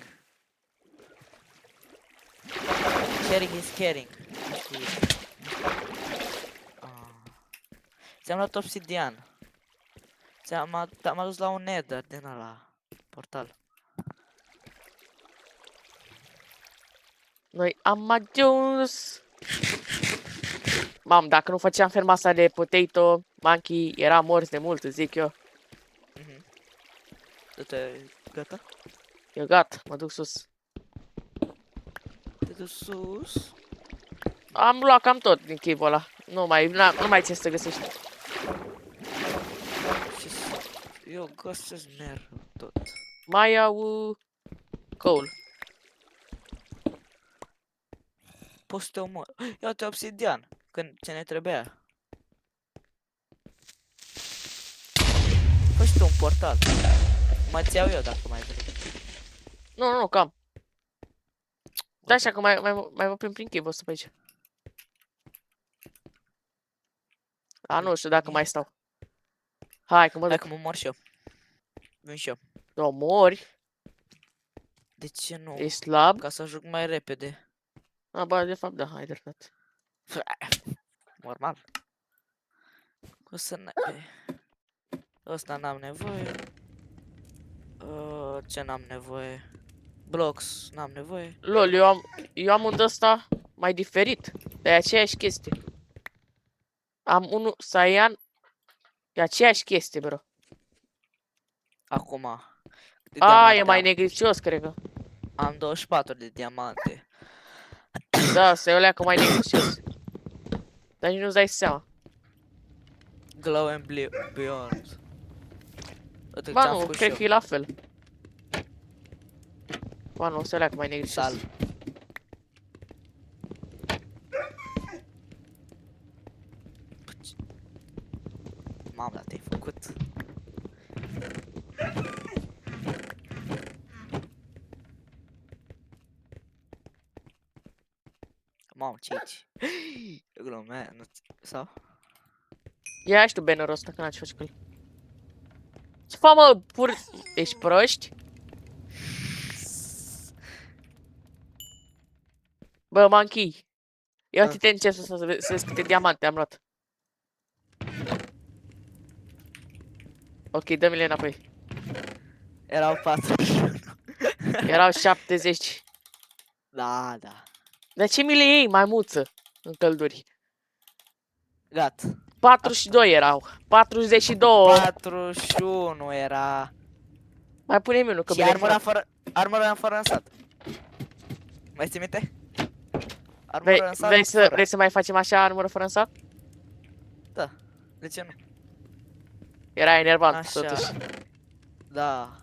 Sharing is caring. Ți-am luat obsidian. Te-am adus la un nether din ăla. Portal. Noi am ajuns. Mam, dacă nu făceam ferma asta de potato, monkey era mort de mult, zic eu. Du-te, gata? Eu gata, mă duc sus. Te duci sus. Am luat cam tot din cave-ul ăla. Nu mai ce să găsești. Eu găsesc mereu tot. Mai iau coal. Poți să te omor. Ia-te obsidian. Când ce ne trebuia. și tu un portal. Mă-ți iau eu dacă mai vrei. Nu, cam. Da, așa că mai vă prin cave ăsta pe aici. A, nu știu dacă mai stau. Hai că mă Hai duc. că mă mor și eu. Vin și eu. Nu mori, De ce nu? ești slab. Ca să ajung mai repede. A, bă, de fapt, da, ai dreptate. Normal. O să ne... Ăsta n-am nevoie. Ce n-am nevoie? Blocks, n-am nevoie. Lol, eu am un ăsta mai diferit. De aceeași chestie. Am unul Saiyan. E aceeași chestie, bro. Acum. De A, diamante e mai am. negricios, cred că. Am 24 de diamante. Da, să-i o leacă mai negricios. Dar nici nu-ți dai seama. Glow and Beyond. Uite Ba ce-am nu, făcut și cred eu. că e la fel. Ba nu, să o leacă mai negricios. Sal. Mamă, dar te-ai făcut. Mamă, ce aici? Glumea, nu sau? Ia și tu bannerul ăsta, că n-ai ce faci cu el. Ce fac, mă, Ești proști? Bă, Monkey. Ia uite-te în chest să vezi câte diamante am luat. Ok, dă-mi-le înapoi. Erau 4. Erau 70. Da, da. De ce mi le iei, maimuță, în călduri? Gata. 42 erau. 42. 41 era. Mai pune-mi unul, că Și mi le armura fără în sat. Mai ții minte? Armura în sat. Vrei să mai facem așa armură fără în sat? Da. De ce nu? Era enervant, Așa. totuși. Da.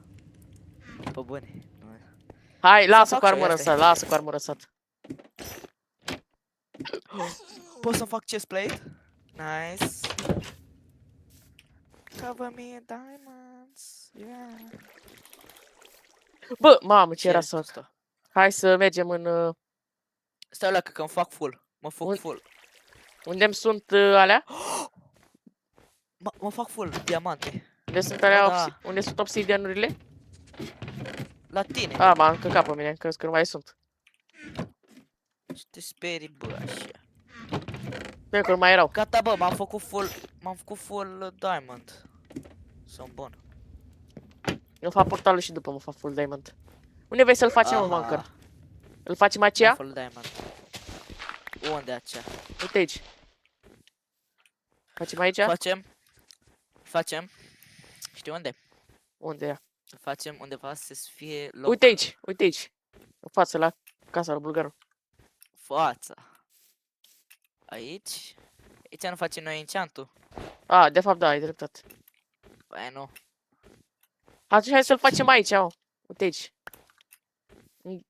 Pe bune. Hai, lasă fac cu și eu, armură în ia stai. sat, lasă cu armură în sat. Pot să fac chestplate? Nice. Cover me in diamonds. Yeah. Bă, mamă, ce Ce era e să fac? asta? Hai să mergem în... Stai la că îmi fac full. Mă fac Un- full. Unde sunt alea? Mă fac full diamante. Unde sunt alea? Da. Unde sunt obsidianurile? La tine. A, m-am încăcat pe mine, crezi că nu mai sunt. Și te sperii, bă, așa. Cred că nu mai erau. Gata, bă, m-am făcut full diamond. Sunt bun. Eu fac portalul și după mă fac full diamond. Unde vrei să-l facem, mă, Aha. Mancar? Îl facem aceea? Full diamond. Unde aceea? Uite aici. Facem aici? Facem. Știi unde? Unde e? Facem undeva să fie loc. Uite aici, uite aici. În față, la casa lui Bulgaru. Fața. Aici. Aici nu facem noi enchantul. A, de fapt, da, ai dreptate. Păi nu. Atunci hai să-l facem aici, mă. Uite aici.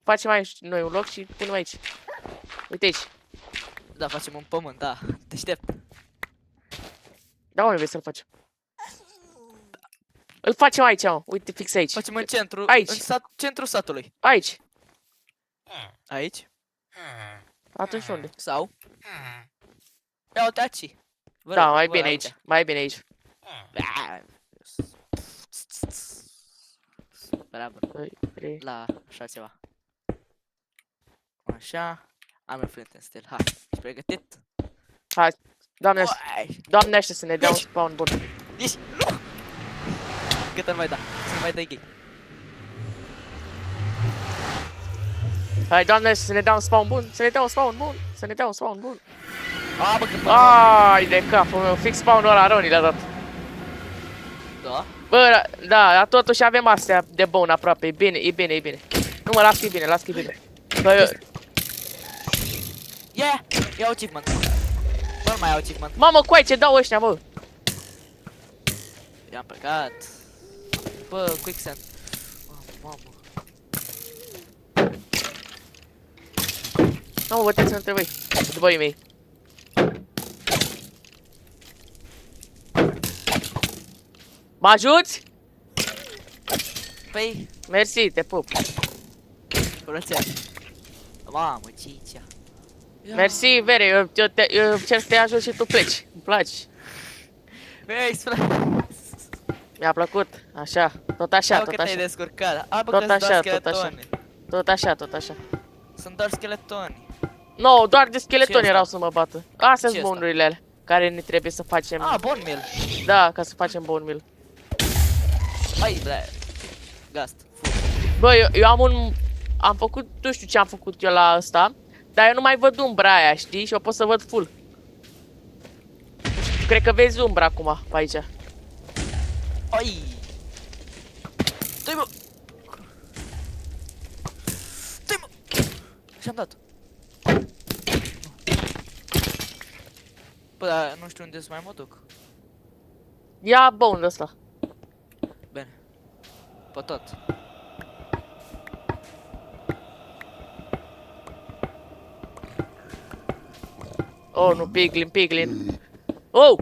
Facem aici noi un loc și punem aici. Uite aici. Da, facem un pământ, da. Te aștept. Da, unde vrei să-l facem? Îl facem aici, mă. Uite, fix aici. Facem în centru. Aici. În centrul satului. Aici. Aici? Atunci unde? Sau? Ia uite aici. Vă Da, rog, mai vă bine rog, aici. Mai bine aici. Bravo. 2, 3. La așa ceva. Așa. Am flint în stil. Hai, ești pregătit? Hai. Doamne, Uai, doamne ăștia să ne dea un spawn bun. ești... Nu! Cât îl mai da? Să-l mai dai gay. Hai, doamne, să ne dea un spawn bun. Să ne dea un spawn bun. Să ne dea un spawn bun. A, bă, cât Ai de capul meu. Fix spawn-ul ăla Roni le-a dat. Da? Bă, da, dar totuși avem astea de bun aproape. E bine, e bine, e bine. Nu mă, las că e bine, las că e bine. Bă, eu... Yeah! Iau achievement. Bă, nu mai iau achievement. Mamă, coai, ce dau ăștia, mă? I-am plecat. Bă, quicksand. Mamă. Mamă, vă trebuie să între voi. După ei mei. Mă ajuți? Păi, Mersi, te pup. curățeam. Mamă, ce aici? Mersi, Vere, eu cer să te ajut și tu pleci. Îmi place. Vei, spune. Mi-a plăcut. Așa, tot așa, Hai, tot că te-ai așa. descurcat. A, bă, Tot că-s doar așa, tot așa. scheletoni. Tot așa, tot așa. Sunt doar scheletoni. No, doar de Ce scheletoni ăsta? erau să mă bată. Astea Ce sunt ăsta? bonurile alea care ne trebuie să facem. Ah, bun meal. Da, ca să facem bone meal. Hai, ble. Gast. Bă, eu am un... Am făcut, nu știu ce am făcut eu la ăsta, dar eu nu mai văd umbra aia, știi? Și eu pot să văd full. Cred că vezi umbra acum, pe aici. Ai! Stai, mă! Stai, mă! Și-am dat. Bă, dar nu știu unde să mai mă duc. Ia bone ăsta. Bine. Pe tot. Oh, nu, piglin, piglin. Oh!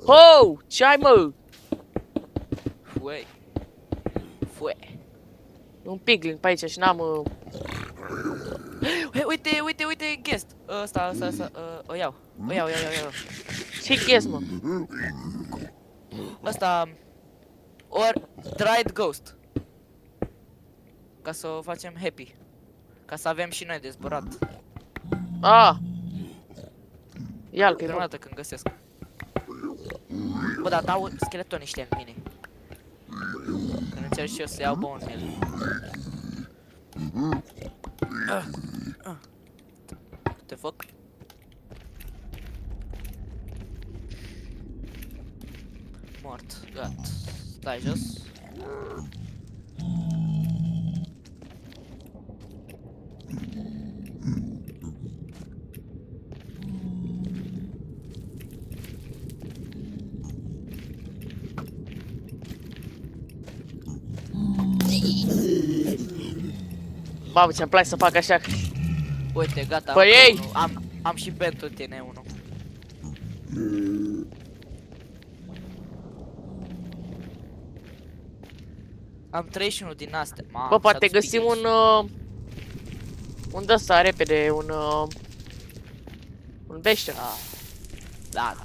Oh! Ce ai, mă? Fuei. Fue. Un piglin pe aici și n-am... Hei, uite, uite, uite, guest. Ăsta, o iau. O iau. Ce chest, mă? Ăsta... Or dried ghost. Ca să o facem happy. Ca să avem și noi de zburat. Ah! Ia-l, că-i Prima bun. dată când găsesc. Bă, dar dau scheleton niște în mine. Când încerc și eu să iau bone meal. Te foc? Mort, gata. Stai jos. Mamă, ce-mi place să fac așa. Uite, gata. Păi încă ei! unul. Am și pentru tine unul. Am 31 din astea. Mamă, Bă, poate și-a dus găsim pickaxe. un de-ăsta repede, un bește. Da. Da, da.